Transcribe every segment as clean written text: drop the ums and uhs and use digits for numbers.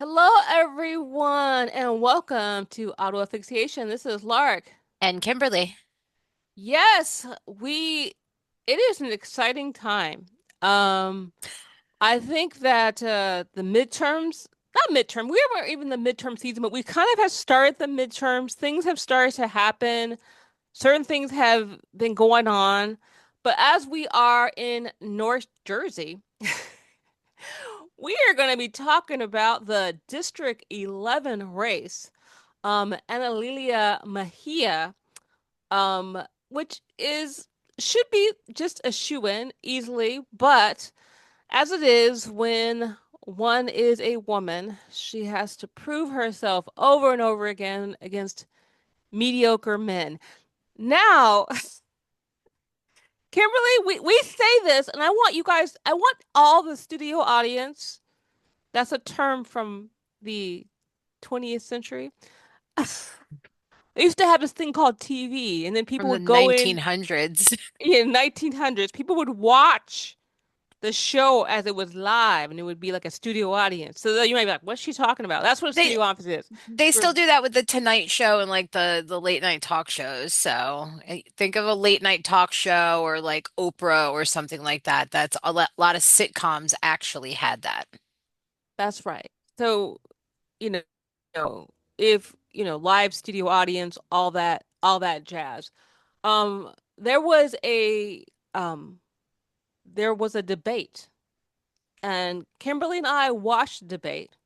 Hello, everyone, and welcome to Auto Asphyxiation. This is Lark. And Kimberly Yes, it is an exciting time. Um, I think that the midterms, not midterm, we weren't even the midterm season, but we kind of have started the midterms. Things have started to happen. Certain things have been going on. But as we are in North Jersey, we are going to be talking about the District 11 race. Analilia Mejia, which is should be just a shoe-in easily, but as it is when one is a woman, she has to prove herself over and over again against mediocre men. Now, Kimberly, we say this, and I want you guys, I want all the studio audience, that's a term from the 20th century. They used to have this thing called TV, and then people from the would go in 1900s. in 1900s. People would watch the show as it was live, and it would be like a studio audience. So you might be like, "What's she talking about?" That's what a They studio office is. they For still do that with the Tonight Show and like the late night talk shows. So think of a late night talk show or like Oprah or something like that. That's lot of sitcoms actually had that. that's right. So you know, if live studio audience, all that jazz. Um, there was a um, there was a debate, and Kimberly and I watched the debate.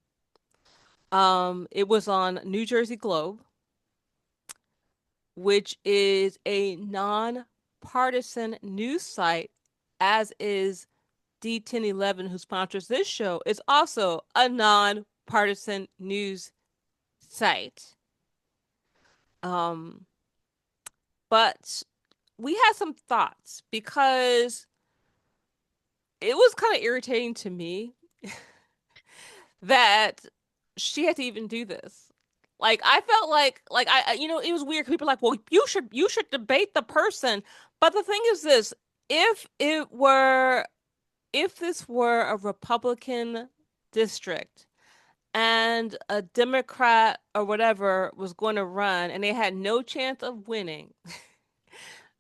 It was on New Jersey Globe, which is a non-partisan news site, as is D1011, who sponsors this show, is also a non-partisan news site. Um, but we had some thoughts because it was kind of irritating to me that she had to even do this. Like I felt like it was weird. People are like, well, you should debate the person. But the thing is this, if it were if this were a Republican district and a Democrat or whatever was going to run and they had no chance of winning,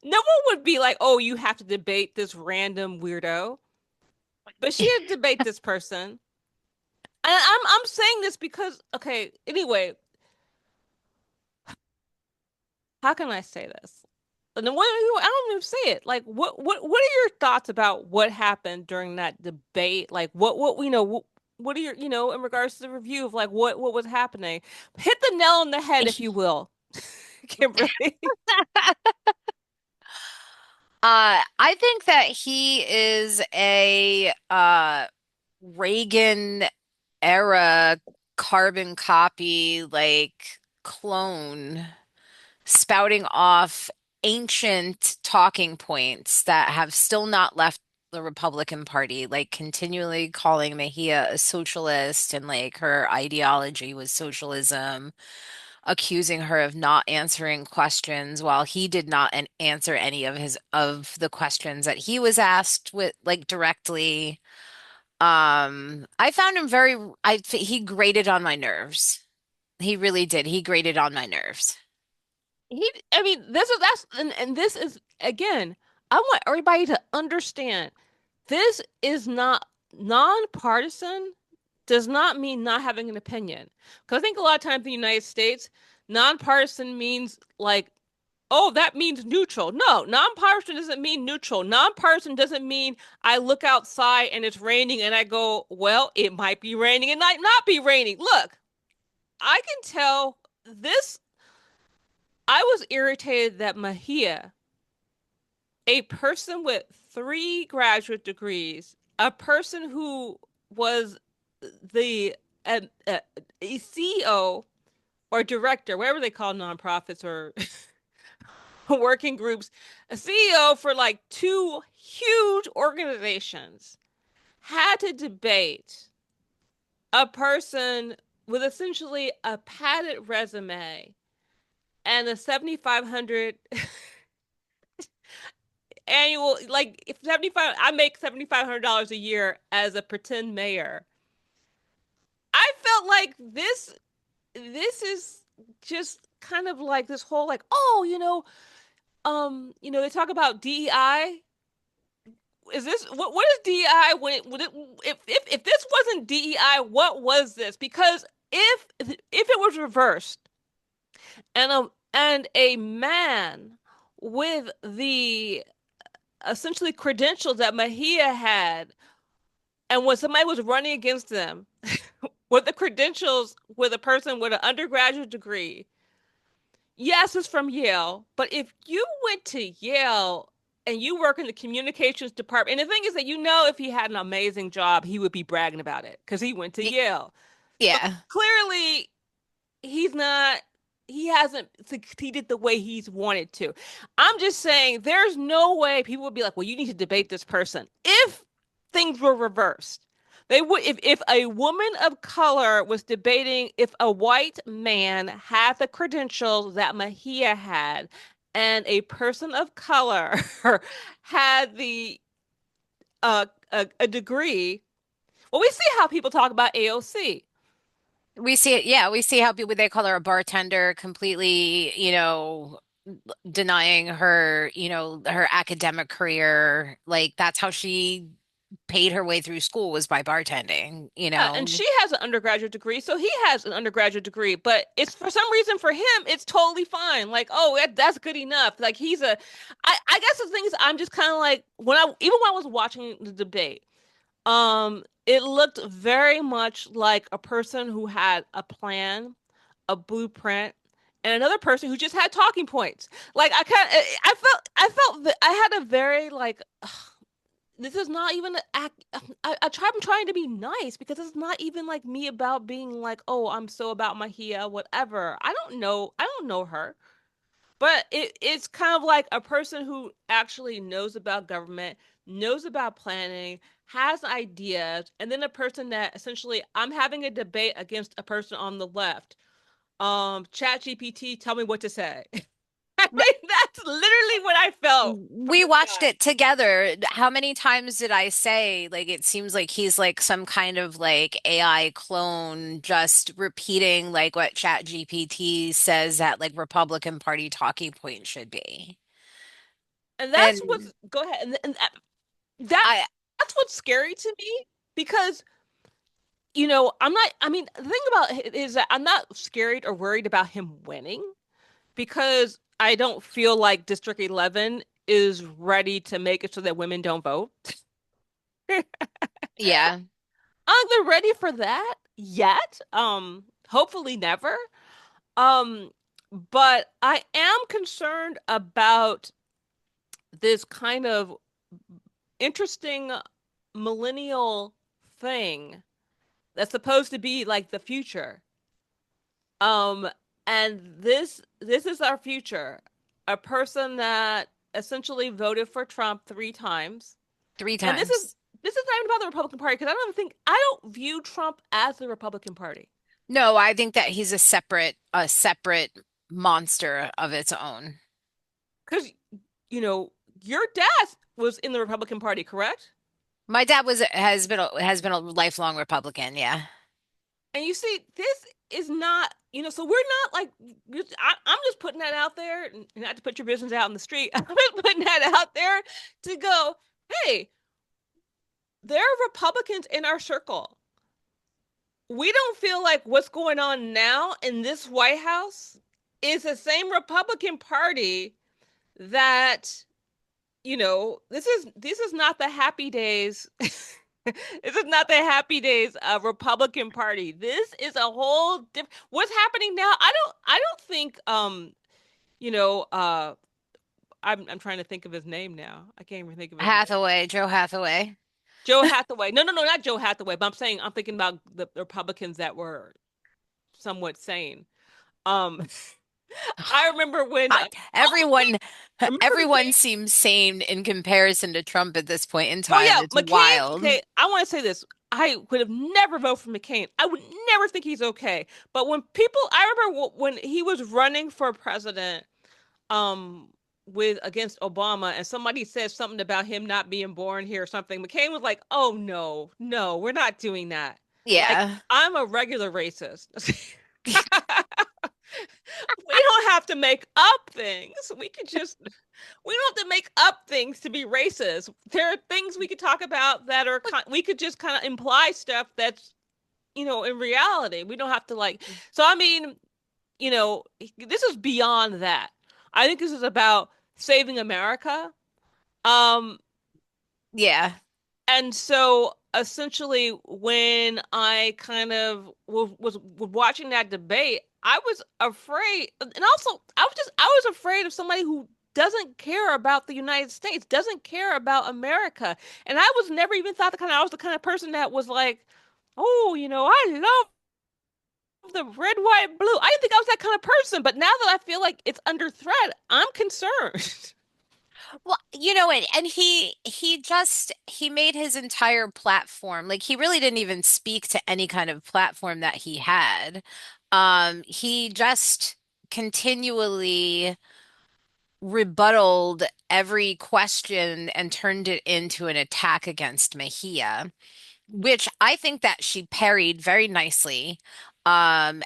no one would be like, oh, you have to debate this random weirdo. But she had to debate this person. And I'm saying this because okay, anyway, how can I say this? And I don't even say it. Like, what are your thoughts about what happened during that debate? Like, what are your, in regards to the review of like what was happening? Hit the nail on the head, if you will, Kimberly. I think that he is a Reagan era carbon copy like clone spouting off ancient talking points that have still not left the Republican Party, like continually calling Mejia a socialist and like her ideology was socialism, accusing her of not answering questions while he did not answer any of his of the questions that he was asked with like directly. I found him very he grated on my nerves. He really did. He grated on my nerves. I mean, this is that's and this is again. I want everybody to understand. This is not nonpartisan. Does not mean not having an opinion. Because I think a lot of times in the United States, nonpartisan means like, oh, that means neutral. No, nonpartisan doesn't mean neutral. Nonpartisan doesn't mean I look outside and it's raining and I go, well, it might be raining and might not be raining. Look, I can tell this. I was irritated that Mejia, a person with three graduate degrees, a person who was the uh, uh, a CEO or director, whatever they call nonprofits or working groups, a CEO for like two huge organizations, had to debate a person with essentially a padded resume and a 7,500 annual, like if 75, I make $7,500 a year as a pretend mayor. I felt like this is just kind of like this whole like, oh, they talk about DEI. Is this what is DEI when it if this wasn't DEI, what was this? Because if it was reversed and a man with the essentially credentials that Mejia had, and when somebody was running against them with the credentials with a person with an undergraduate degree, yes, it's from Yale, but if you went to Yale and you work in the communications department, and the thing is that if he had an amazing job, he would be bragging about it because he went to Y- Yale. But Yeah. clearly, he's not he hasn't succeeded the way he's wanted to. I'm just saying there's no way people would be like, well, you need to debate this person. If things were reversed, they would if a woman of color was debating if a white man had the credentials that Mejia had and a person of color had the a degree. Well, we see how people talk about AOC. We see it. Yeah, we see how people they call her a bartender, completely, denying her, her academic career. Like that's how she paid her way through school was by bartending, you And know. she has an undergraduate degree, so he has an undergraduate degree. But it's for some reason for him, it's totally fine. Like, oh, that's good enough. Like he's a. I guess the thing is, I'm just kind of like even when I was watching the debate, it looked very much like a person who had a plan, a blueprint, and another person who just had talking points. Like I felt that I had a very like this is not even an act. I'm trying to be nice because it's not even like me about being like, oh, I'm so about Mahia, whatever. I don't know her, but it's kind of like a person who actually knows about government, knows about planning, has ideas, and then a person that essentially I'm having a debate against a person on the left. Chat GPT, tell me what to say. I mean, that's literally what I felt from We this watched guy. it together. How many times did I say, like, it seems like he's like some kind of like AI clone, just repeating like what ChatGPT says that like Republican Party talking point should be. And that's And what's go ahead and that I, that's what's scary to me because I'm not I mean the thing about it is that I'm not scared or worried about him winning because I don't feel like District 11 is ready to make it so that women don't vote. yeah. They're ready for that yet. Hopefully never. Um, but I am concerned about this kind of interesting millennial thing that's supposed to be like the future. Um, and this is our future. A person that essentially voted for Trump 3 times. Three And times. this is not even about the Republican Party because I don't view Trump as the Republican Party. No, I think that he's a separate monster of its own. Because your dad was in the Republican Party, correct? My dad has been a lifelong Republican, yeah. And you see, this is not, so we're not like, I'm just putting that out there, not to put your business out in the street. I'm just putting that out there to go, hey, there are Republicans in our circle. We don't feel like what's going on now in this White House is the same Republican Party that, this is not the happy days. This is not the happy days Republican Party. This is a whole different. What's happening now? I don't think you know I'm trying to think of his name now. I can't even think of his name. Hathaway, Joe Hathaway. Joe Hathaway. No, no, no, not Joe Hathaway. But I'm thinking about the Republicans that were somewhat sane. Um, I remember when. Everyone, Remember everyone McCain? seems sane in comparison to Trump at this point in Oh time. yeah, It's McCain. wild. Okay, I want to say this. I would have never voted for McCain. I would never think he's okay. But I remember when he was running for president, um, with against Obama, and somebody said something about him not being born here or something. McCain was like, "Oh no, no, we're not doing that." Like, Yeah. I'm a regular racist. We don't have to make up things. We don't have to make up things to be racist. There are things we could talk about that are we could just kind of imply stuff that's, in reality. We don't have to like. So I mean, this is beyond that. I think this is about saving America. Um, Yeah. and so essentially, when I kind of was watching that debate, I was afraid, and also I was afraid of somebody who doesn't care about the United States, doesn't care about America, and I was never even thought I was the kind of person that was like, oh, I love the red, white, blue. I didn't think I was that kind of person, but now that I feel like it's under threat, I'm concerned. Well, and he made his entire platform, like he really didn't even speak to any kind of platform that he had. He just continually rebutted every question and turned it into an attack against Mejia, which I think that she parried very nicely. And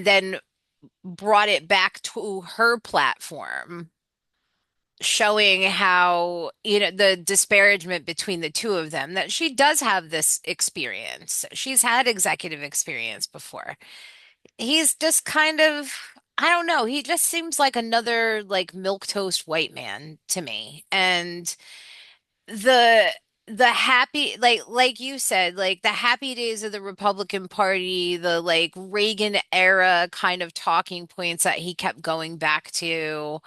then brought it back to her platform, showing how, the disparagement between the two of them, that she does have this experience. She's had executive experience before. He's just kind of, I don't know, he just seems like another like milquetoast white man to me. And the the happy, like you said, like the happy days of the Republican Party, the like Reagan era kind of talking points that he kept going back to.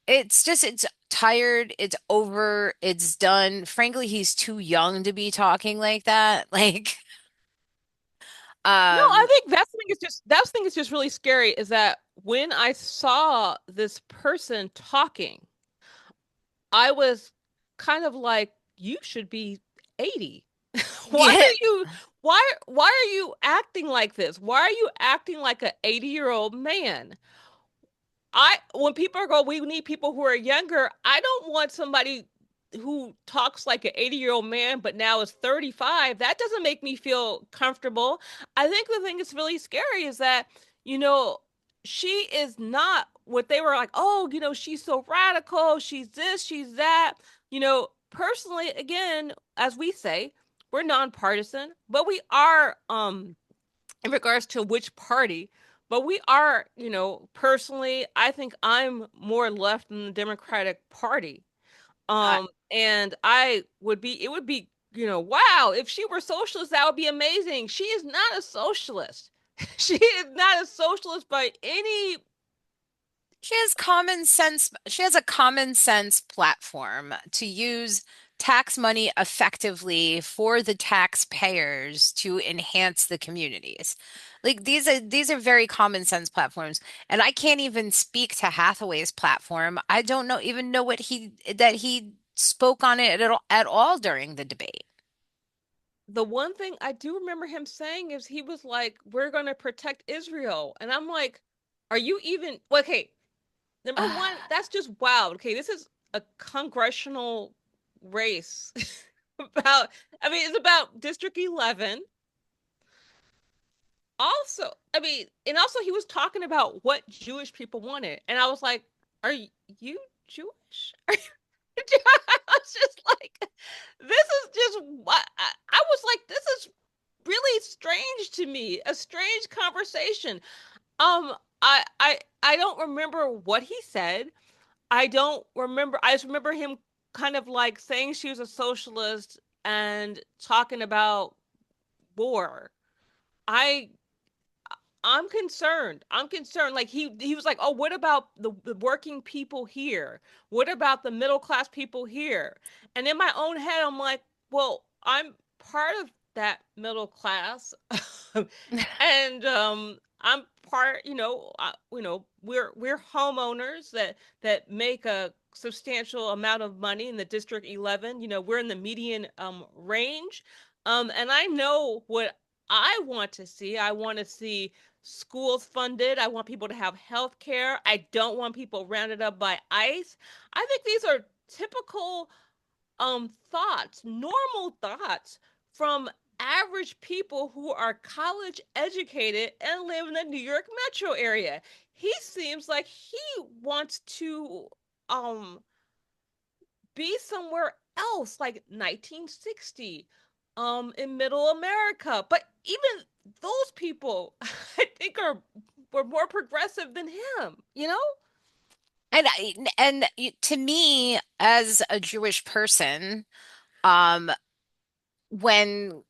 It's tired, it's over, it's done. Frankly, he's too young to be talking like that. Like, No, I um, think that's the thing is just really scary is that when I saw this person talking, I was kind of like, you should be 80. Why yeah, are you why are you acting like this? Why are you acting like an 80-year-old man? I when people go, we need people who are younger. I don't want somebody who talks like an 80-year-old man but now is 35. That doesn't make me feel comfortable. I think the thing that's really scary is that, you know, she is not what they were like, oh, she's so radical, she's this, she's that. Personally, again, as we say, we're nonpartisan, but we are in regards to which party, but we are, personally, I think I'm more left than the Democratic Party. I, And it would be, wow, if she were socialist, that would be amazing. She is not a socialist. She is not a socialist by any. she has common sense. She has a common sense platform to use tax money effectively for the taxpayers to enhance the communities. Like these are very common sense platforms. And I can't even speak to Hathaway's platform. I don't even know what he spoke on it at all during the debate. The one thing I do remember him saying is he was like, we're going to protect Israel. And I'm like, are you even, well, okay, number one, that's just wild. Okay, this is a congressional race about, I mean, it's about District 11. Also, I mean, and also he was talking about what Jewish people wanted. And I was like, are you Jewish? I was just like, this is just what I was like, this is really strange to me, a strange conversation. Um, I don't remember what he said. I don't remember. I just remember him kind of like saying she was a socialist and talking about war. I I'm concerned. I'm concerned. Like he was like, "Oh, what about the working people here? What about the middle class people here?" And in my own head, I'm like, "Well, I'm part of that middle class, and I'm part. We're homeowners that make a substantial amount of money in the District 11. We're in the median range, and I know what I want to see. I want to see schools funded. I want people to have health care. I don't want people rounded up by ICE. I think these are typical thoughts, normal thoughts from average people who are college educated and live in the New York metro area. He seems like he wants to um be somewhere else, like 1960, in middle America. But even those people, I think, are were more progressive than him, you know? To me, as a Jewish person, um, when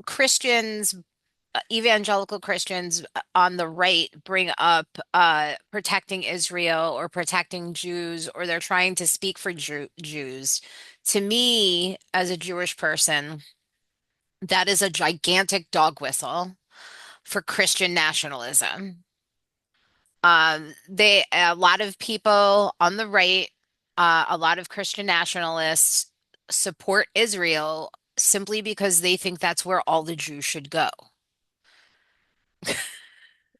Christians, evangelical Christians on the right bring up protecting Israel or protecting Jews, or they're trying to speak for Jews, to me, as a Jewish person, that is a gigantic dog whistle for Christian nationalism. A lot of people on the right, a lot of Christian nationalists support Israel simply because they think that's where all the Jews should go.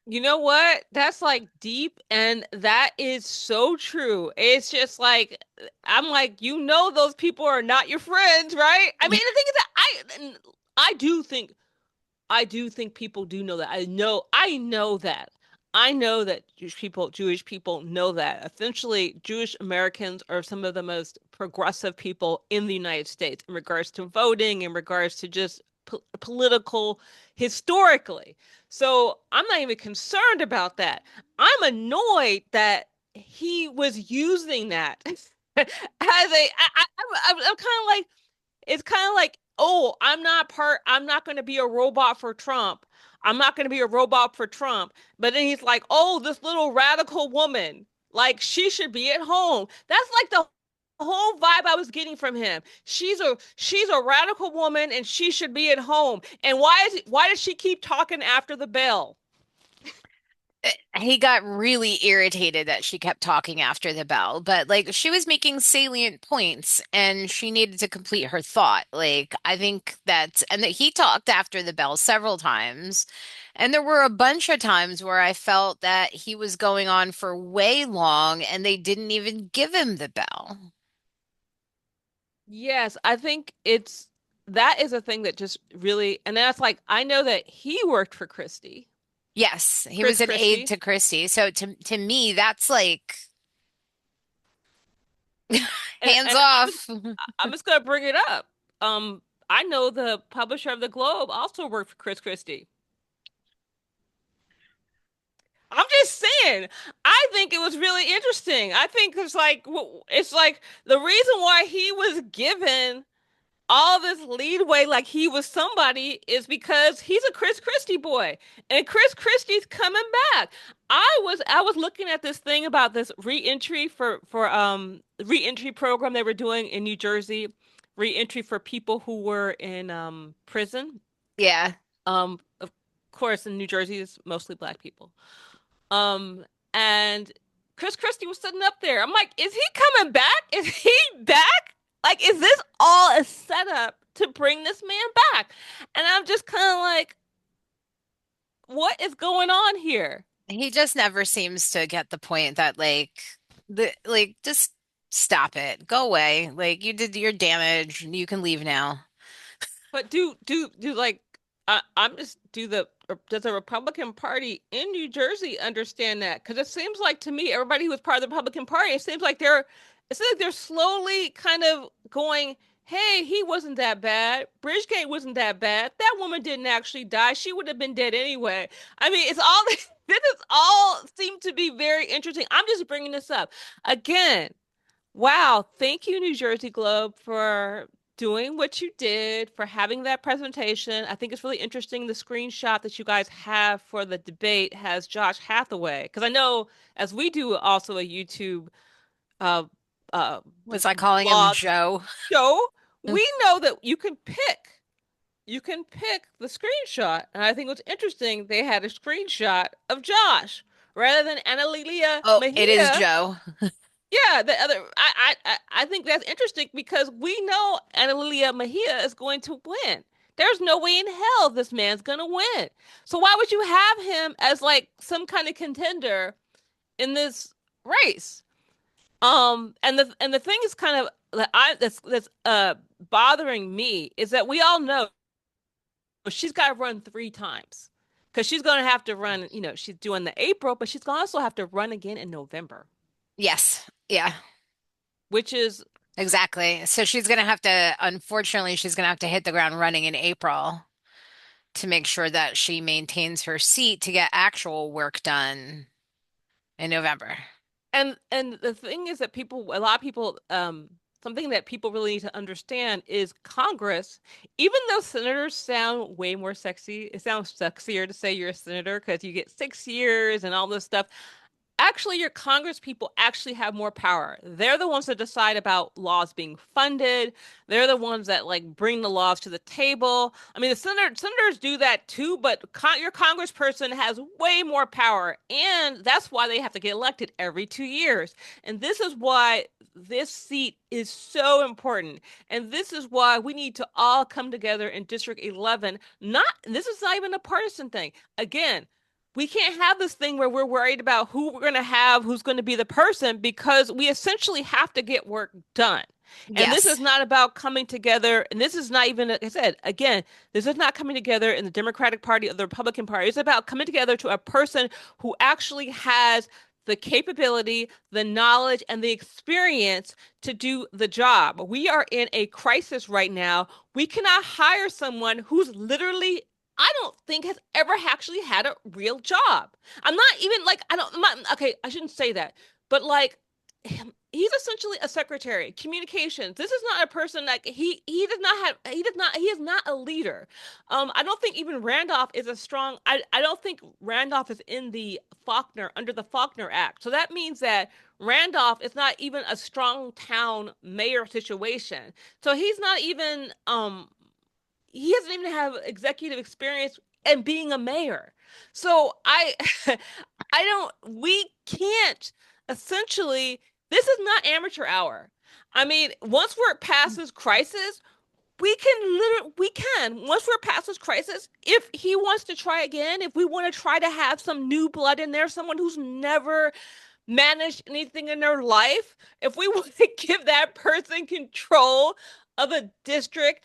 You know what? That's like deep, and that is so true. It's just like I'm like, those people are not your friends, right? I mean, the thing is that I do think people do know that. I know that. I know that Jewish people know that. Essentially, Jewish Americans are some of the most progressive people in the United States in regards to voting, in regards to just political historically. So I'm not even concerned about that. I'm annoyed that he was using that as I'm kind of like, it's kind of like, oh, I'm not going to be a robot for Trump. I'm not going to be a robot for Trump. But then he's like, oh, this little radical woman, like she should be at home. That's like the whole vibe I was getting from him. She's a radical woman and she should be at home. And why does she keep talking after the bell? He got really irritated that she kept talking after the bell, but like she was making salient points and she needed to complete her thought. Like I think and that he talked after the bell several times. And there were a bunch of times where I felt that he was going on for way long and they didn't even give him the bell. Yes, I think that is a thing that just really, and that's like, I know that he worked for Yes, he Chris was an aide Christie. to Christie. So to me, that's like hands And off. I'm just gonna bring it up. Um, I know the publisher of the Globe also worked for Chris Christie. I'm just saying, I think it was really interesting. I think it's like the reason why he was given all this leadway like he was somebody is because he's a Chris Christie boy. And Chris Christie's coming back. I was looking at this thing about this reentry program they were doing in New Jersey, reentry for people who were in prison. Yeah. Of course in New Jersey it's mostly black people. Um and Chris Christie was sitting up there. I'm like, is he coming back? Is he back? Like, is this all a setup to bring this man back? And I'm just kind of like, what is going on here? He just never seems to get the point that just stop it. Go away. Like you did your damage. You can leave now. But do like I'm just do the does the Republican Party in New Jersey understand that? Because it seems like to me, everybody who was part of the Republican Party, it seems like they're slowly kind of going, "Hey, he wasn't that bad. Bridgegate wasn't that bad. That woman didn't actually die. She would have been dead anyway." I mean, it's all this is all seemed to be very interesting. I'm just bringing this up again. Wow, thank you, New Jersey Globe, for doing what you did, for having that presentation. I think it's really interesting. The screenshot that you guys have for the debate has Josh Hathaway, because I know as we do also a YouTube uh Was I calling him blog Joe? show, we know that you can pick the screenshot. And I think what's interesting, they had a screenshot of Josh rather than Anna Oh, it is Mejia. Joe. Yeah, the other I think that's interesting because we know Analia Mejia is going to win. There's no way in hell this man's gonna win. So why would you have him as like some kind of contender in this race? And the thing is kind of that's bothering me is that we all know she's got to run 3 times because she's going to have to run. She's doing the April, but she's going to also have to run again in November, Yes. Yeah, which is exactly. So she's gonna have to, unfortunately, she's gonna have to hit the ground running in April to make sure that she maintains her seat to get actual work done in November. and the thing is that a lot of people, something that people really need to understand is Congress, even though senators sound way more sexy, it sounds sexier to say you're a senator because you get 6 years and all this stuff. Actually, your Congress people actually have more power. They're the ones that decide about laws being funded. They're the ones that like bring the laws to the table. I mean, the senators do that too, but your congressperson has way more power, and that's why they have to get elected every 2 years. And this is why this seat is so important. And this is why we need to all come together in District 11. Not this is not even a partisan thing. Again, we can't have this thing where we're worried about who we're going to have, who's going to be the person, because we essentially have to get work done. And this is Yes. not about coming together. And this is not even, like I said, again, this is not coming together in the Democratic Party or the Republican Party. It's about coming together to a person who actually has the capability, the knowledge, and the experience to do the job. We are in a crisis right now. We cannot hire someone who's literally I don't think has ever actually had a real job. I'm not even like I'm not okay, I shouldn't say that. But like he's essentially a secretary, communications. This is not a person like he does not have he is not a leader. I don't think even Randolph is a strong I don't think Randolph is in the Faulkner under the Faulkner Act. So that means that Randolph is not even a strong town mayor situation. So he's not even he doesn't even have executive experience and being a mayor. So I don't we can't essentially this is not amateur hour. I mean, once we're past this crisis, we can once we're past this crisis, if he wants to try again, if we want to try to have some new blood in there, someone who's never managed anything in their life, if we want to give that person control of a district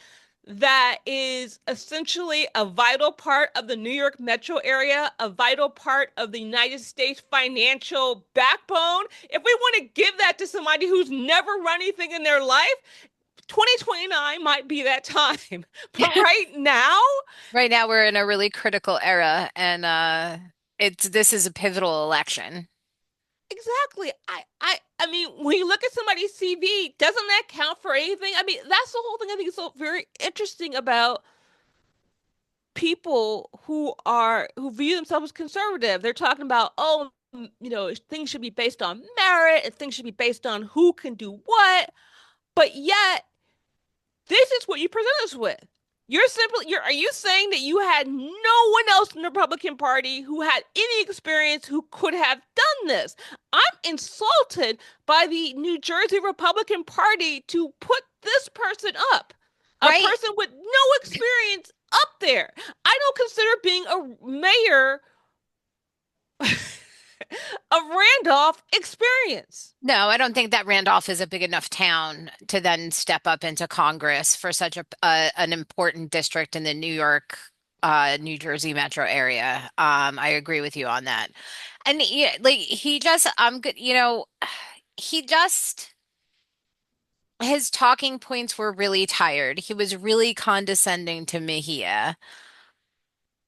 that is essentially a vital part of the New York metro area, a vital part of the United States financial backbone, if we want to give that to somebody who's never run anything in their life, 2029 might be that time. But right now, Right now we're in a really critical era and it's this is a pivotal election. exactly. I mean, when you look at somebody's CV, doesn't that count for anything? I mean, that's the whole thing I think is so very interesting about people who view themselves as conservative. They're talking about, oh, things should be based on merit and things should be based on who can do what. But yet, this is what you present us with. Are you saying that you had no one else in the Republican Party who had any experience who could have done this? I'm insulted by the New Jersey Republican Party to put this person up, a Right? person with no experience up there. I don't consider being a mayor of Randolph experience. No, I don't think that Randolph is a big enough town to then step up into Congress for such an important district in the New York, New Jersey metro area. I agree with you on that. And yeah, like he just, I'm good, he just, his talking points were really tired. He was really condescending to Mejia,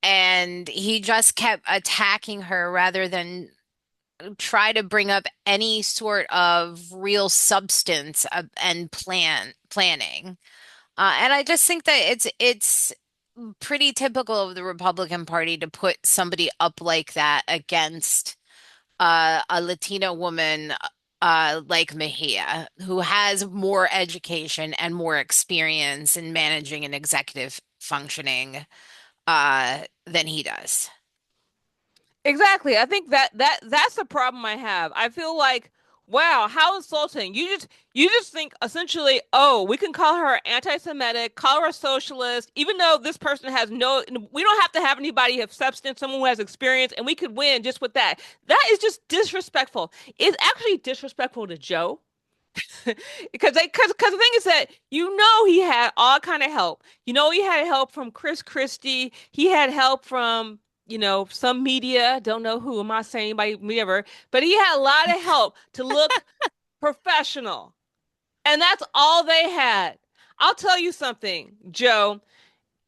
and he just kept attacking her rather than try to bring up any sort of real substance and planning. And I just think that it's pretty typical of the Republican Party to put somebody up like that against a Latina woman like Mejia, who has more education and more experience in managing an executive functioning than he does. Exactly. I think that's the problem I have. I feel like, wow, how insulting. You just think essentially, oh, we can call her anti-Semitic, call her a socialist, even though this person has no we don't have to have anybody of substance, someone who has experience, and we could win just with that. That is just disrespectful. It's actually disrespectful to Joe. Because the thing is that he had all kind of help. He had help from Chris Christie. He had help from some media. Don't know who. I'm not saying anybody, whatever. But he had a lot of help to look professional, and that's all they had. I'll tell you something, Joe.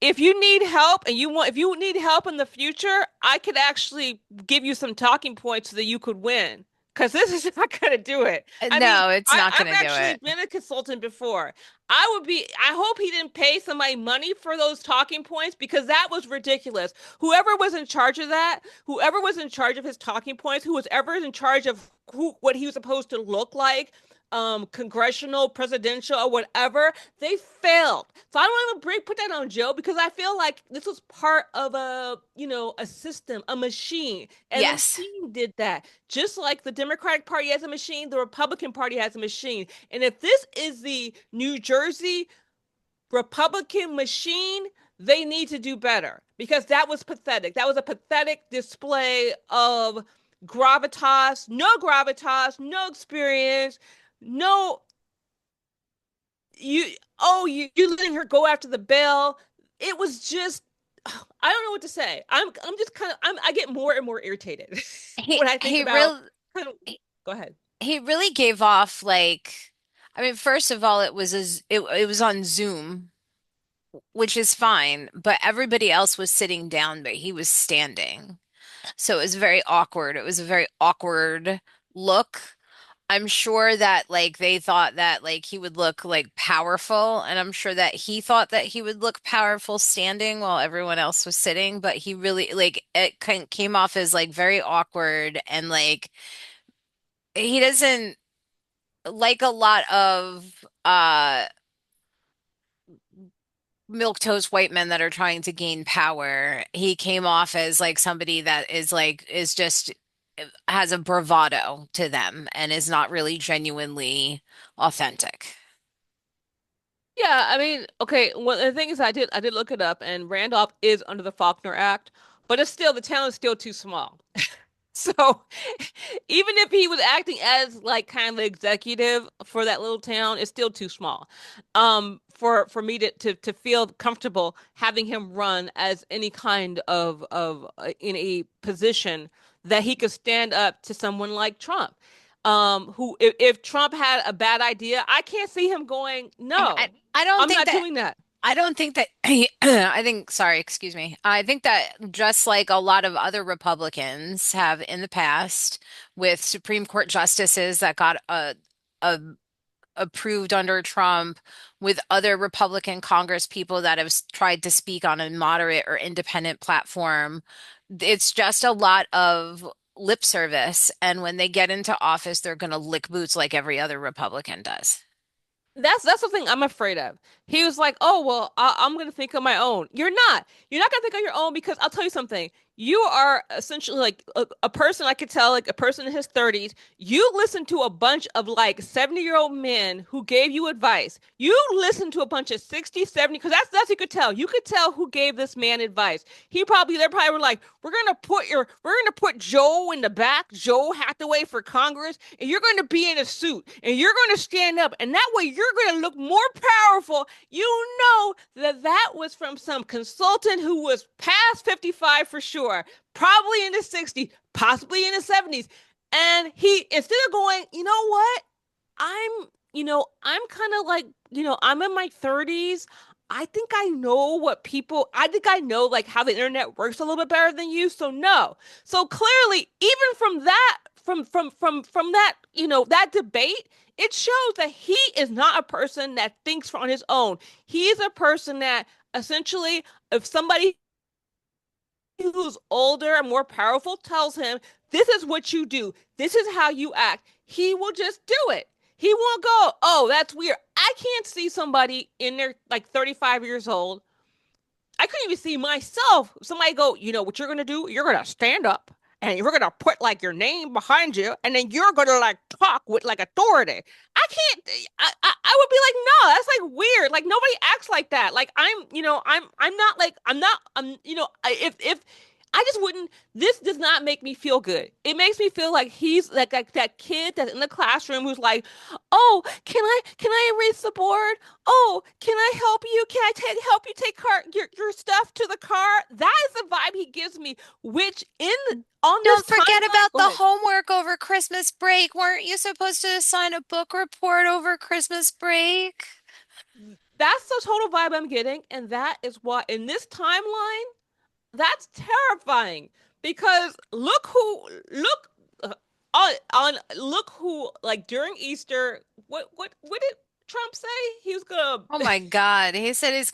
If you need help in the future, I could actually give you some talking points so that you could win. Because this is not going to do it. I mean, No, it's not I've going to do actually it. been a consultant before. I hope he didn't pay somebody money for those talking points because that was ridiculous. Whoever was in charge of that, whoever was in charge of his talking points, who was ever in charge of what he was supposed to look like, congressional, presidential, or whatever, they failed. So I don't even put that on Joe because I feel like this was part of a system, a machine, and the Yes. machine did that. Just like the Democratic Party has a machine, the Republican Party has a machine. And if this is the New Jersey Republican machine, they need to do better because that was pathetic. That was a pathetic display of gravitas, no experience, no you you letting her go after the bell. It was just I don't know what to say. I'm just kind of I get more and more irritated He when I think he about really kind of go ahead. he really gave off like, I mean, first of all, it was on Zoom, which is fine, but everybody else was sitting down, but he was standing. So it was very awkward. It was a very awkward look. I'm sure that like they thought that like he would look like powerful, and I'm sure that he thought that he would look powerful standing while everyone else was sitting, but he really like it came off as like very awkward, and like he doesn't, like a lot of milquetoast white men that are trying to gain power. He came off as like somebody that is just has a bravado to them and is not really genuinely authentic. Yeah, I mean, okay, well the thing is I did look it up and Randolph is under the Faulkner Act, but it's still the town is still too small. So even if he was acting as like kind of the executive for that little town, it's still too small. For me to feel comfortable having him run as any kind of in a position that he could stand up to someone like Trump. Who if Trump had a bad idea, I can't see him going, I, no, I don't I'm think not that doing that. I don't think that sorry, excuse me. I think that just like a lot of other Republicans have in the past with Supreme Court justices that got a approved under Trump, with other Republican Congress people that have tried to speak on a moderate or independent platform. It's just a lot of lip service. And when they get into office, they're going to lick boots like every other Republican does. That's the thing I'm afraid of. He was like, "Oh well, I'm gonna think on my own." You're not. You're not gonna think on your own because I'll tell you something. You are essentially like a person I could tell, like a person in his 30s. You listen to a bunch of like 70-year-old men who gave you advice. You listen to a bunch of 60, 70, because that's you could tell. You could tell who gave this man advice. They probably were like, we're gonna put Joe in the back, Joe Hathaway for Congress, and you're gonna be in a suit and you're gonna stand up, and that way you're gonna look more powerful. You know that was from some consultant who was past 55 for sure, probably in the 60s, possibly in the 70s. And he, instead of going, you know what? I'm, I'm kind of like, I'm in my 30s. I think I know like how the internet works a little bit better than you. So no. So clearly, even from that, that debate, it shows that he is not a person that thinks on his own. He is a person that essentially, if somebody who's older and more powerful tells him, this is what you do, this is how you act, he will just do it. He won't go, oh, that's weird. I can't see somebody in their like 35 years old. I couldn't even see myself. Somebody go, you know what you're gonna do? You're gonna stand up and you're gonna put like your name behind you, and then you're gonna like talk with like authority. I can't. I would be like, no, that's like weird. Like nobody acts like that. Like I'm not like I'm not. If I just wouldn't. This does not make me feel good. It makes me feel like he's like that kid that's in the classroom who's like, "Oh, can I erase the board? Oh, can I help you? Can I help you take your stuff to the car?" That is the vibe he gives me. Which on this Don't forget timeline, about go the ahead. homework over Christmas break. Weren't you supposed to assign a book report over Christmas break? That's the total vibe I'm getting, and that is why in this timeline, that's terrifying because look look who like during Easter, what did Trump say? He was gonna Oh my God. He said he's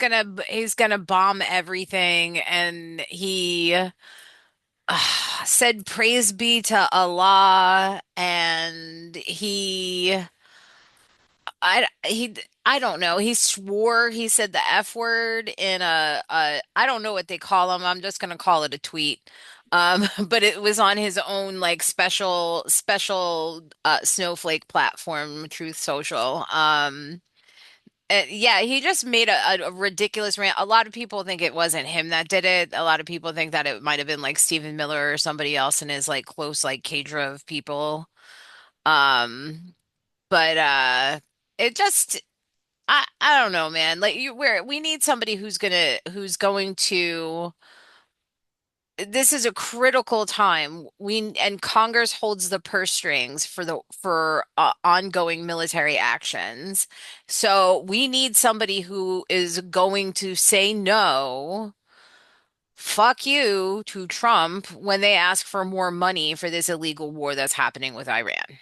gonna bomb everything and he said praise be to Allah and I don't know. He swore he said the F word in a I don't know what they call them. I'm just gonna call it a tweet. But it was on his own like special snowflake platform, Truth Social. Yeah, he just made a ridiculous rant. A lot of people think it wasn't him that did it. A lot of people think that it might have been like Stephen Miller or somebody else in his like close like cadre of people. Um, but it just I don't know, man. Like we need somebody who's going to this is a critical time. We and Congress holds the purse strings for ongoing military actions. So we need somebody who is going to say no, fuck you to Trump when they ask for more money for this illegal war that's happening with Iran.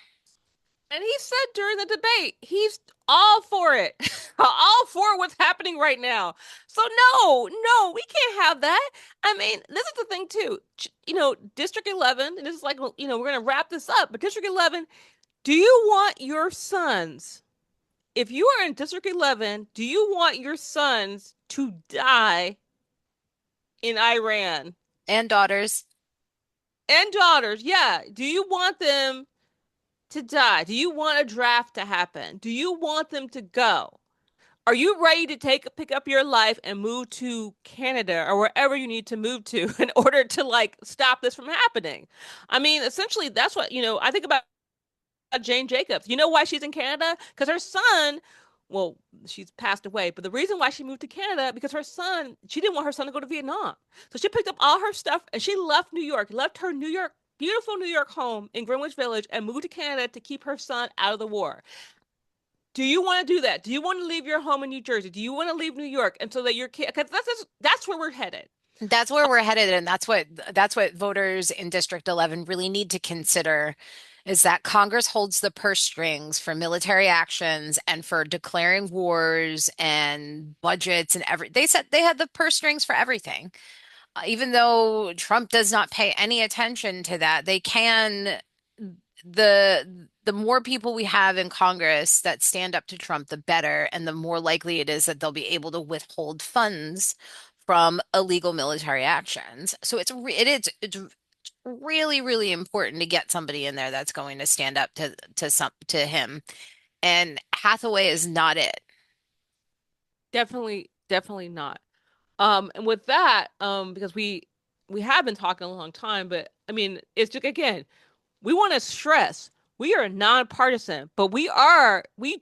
and he said during the debate he's all for it. All for what's happening right now. So no, we can't have that. I mean, this is the thing too. District 11, and this is like, we're going to wrap this up, but District 11, do you want your sons, if you are in District 11, do you want your sons to die in Iran? And daughters. And daughters, yeah. Do you want them to die? Do you want a draft to happen? Do you want them to go? Are you ready to pick up your life and move to Canada or wherever you need to move to in order to like stop this from happening? I mean, essentially, that's what, I think about Jane Jacobs. You know why she's in Canada? Because her son, well, she's passed away, but the reason why she moved to Canada, because her son, she didn't want her son to go to Vietnam. So she picked up all her stuff and she left New York, left her New York, beautiful New York home in Greenwich Village and moved to Canada to keep her son out of the war. Do you want to do that? Do you want to leave your home in New Jersey? Do you want to leave New York and so that your kid, because that's where we're headed. That's where we're headed, and that's what voters in District 11 really need to consider is that Congress holds the purse strings for military actions and for declaring wars and budgets and they said they had the purse strings for everything. Even though Trump does not pay any attention to that, they can the more people we have in Congress that stand up to Trump, the better, and the more likely it is that they'll be able to withhold funds from illegal military actions. So it's really really important to get somebody in there that's going to stand up to him. And Hathaway is not it. Definitely, definitely not. And with that, because we have been talking a long time, but I mean, it's just again, we want to stress we are nonpartisan, but we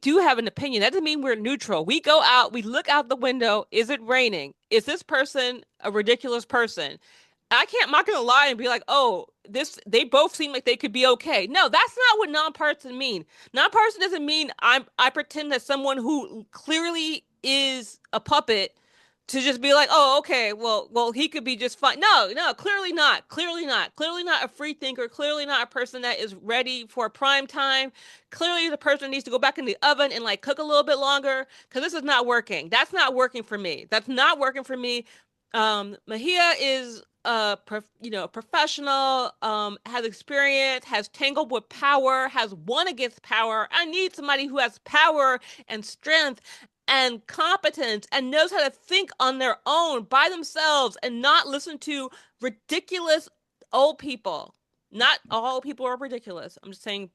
do have an opinion. That doesn't mean we're neutral. We go out, we look out the window. Is it raining? Is this person a ridiculous person? I can't, I'm not gonna lie and be like, oh, this they both seem like they could be okay. No, that's not what nonpartisan mean. Nonpartisan doesn't mean I pretend that someone who clearly is a puppet to just be like, oh, okay, well, he could be just fine. No, clearly not. Clearly not. Clearly not a free thinker. Clearly not a person that is ready for prime time. Clearly the person needs to go back in the oven and like cook a little bit longer because this is not working. That's not working for me. That's not working for me. Mejia is professional, has experience, has tangled with power, has won against power. I need somebody who has power and strength and competence and knows how to think on their own by themselves and not listen to ridiculous old people. Not all people are ridiculous. I'm just saying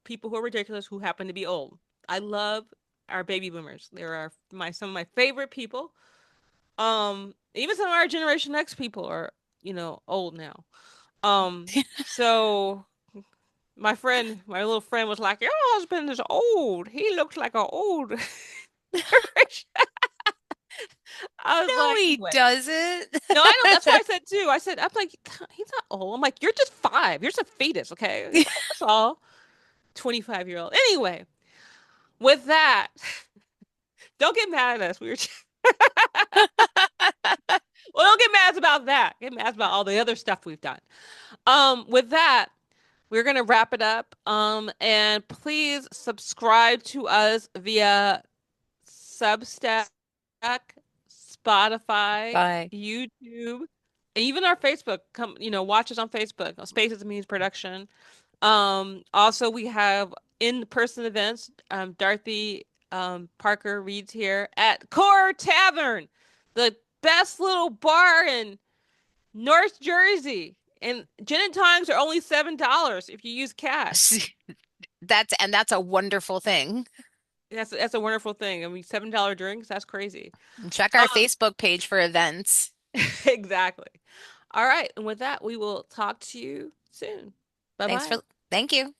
people who are ridiculous who happen to be old. I love our baby boomers. They are some of my favorite people. Even some of our Generation X people are. old now. So my little friend was like, "Your husband is old. He looks like an old." I was No, like, he "What?" doesn't. No, I know. That's what I said too. I said, "I'm like, he's not old." I'm like, "You're just five. You're just a fetus, okay?" He's like, "That's all." 25-year-old. Anyway, with that, don't get mad at us. We were well, don't get mad about that. Get mad about all the other stuff we've done. With that, we're gonna wrap it up. And please subscribe to us via Substack, Spotify, Bye. YouTube, and even our Facebook. Come, watch us on Facebook. Spaces Means Production. Also we have in-person events. Dorothy Parker reads here at Core Tavern, the best little bar in North Jersey. And gin and tonics are only $7 if you use cash. That's a wonderful thing. That's a wonderful thing. I mean, $7 drinks, that's crazy. Check our Um, Facebook page for events. exactly. All right, and with that, we will talk to you soon. Thanks Bye-bye. for, thank you.